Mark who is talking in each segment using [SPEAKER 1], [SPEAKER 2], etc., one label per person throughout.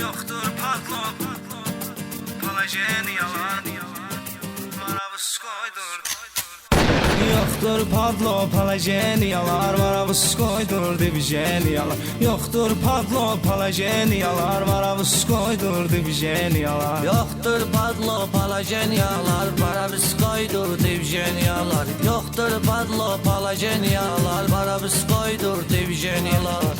[SPEAKER 1] Yoktur padlok, palajeniyalar, varavskoydur. Yoktur padlok, palajeniyalar, varavskoydur, divjeniyalar. Yoktur padlok, palajeniyalar, varavskoydur, divjeniyalar.
[SPEAKER 2] Yoktur padlo palajeniyalar, varavskoydur, divjeniyalar. Yoktur padlo palajeniyalar, varavskoydur, divjeniyalar.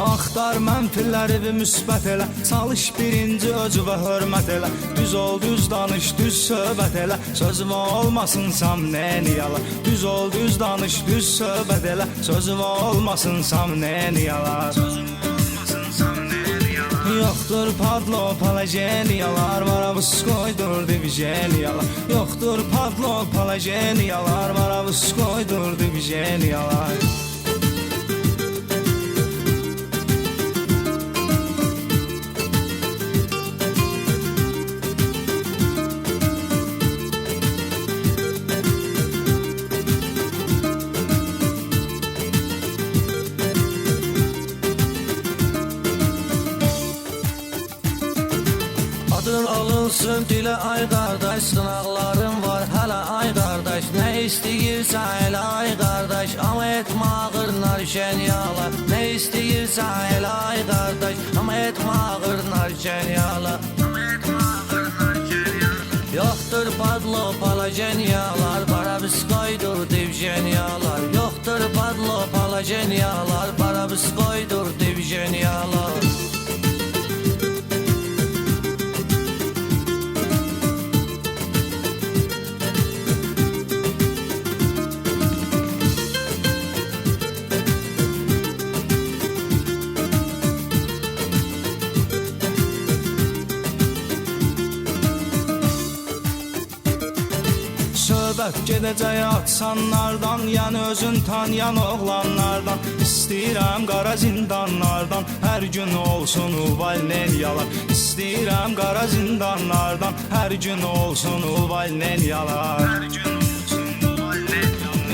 [SPEAKER 1] Axtar mənfiləri və müsbət elə, çalış birinci öcü və hörmət elə. Düz ol, düz danış, düz söhbət elə, sözümə olmasınsam nəyini yala. Düz ol, düz danış, düz söhbət elə, sözümə olmasınsam nəyini yala. Yoktur padlo, palajeniyalar, varavskoydur, divjeniyalar. Yoktur padlo, palajeniyalar, varavskoydur, divjeniyalar.
[SPEAKER 2] Adın alınsın dilə ay qardaş, sınaqların var hələ ay qardaş. Nə istəyirsən elə ay qardaş, amma etmə ağır narşən yala. Nə istəyirsən elə ay qardaş, amma etmə ağır narşən yala. Yoktur padlo palajeniyalar, varavskoydur, divjeniyalar. Yoktur padlo palajeniyalar, varavskoydur, divjeniyalar.
[SPEAKER 1] Söhbət gedəcək atsanlardan, yəni özün tanıyan oğlanlardan. İstəyirəm qara zindanlardan, hər gün olsun uvalnenyalar. İstəyirəm qara zindanlardan, hər gün olsun uvalnenyalar.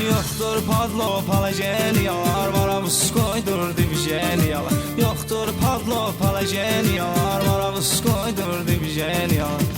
[SPEAKER 1] Yoktur padlo, palajeniyalar, varavskoydur, divjeniyalar. Yoktur padlo, palajeniyalar, varavskoydur, divjeniyalar.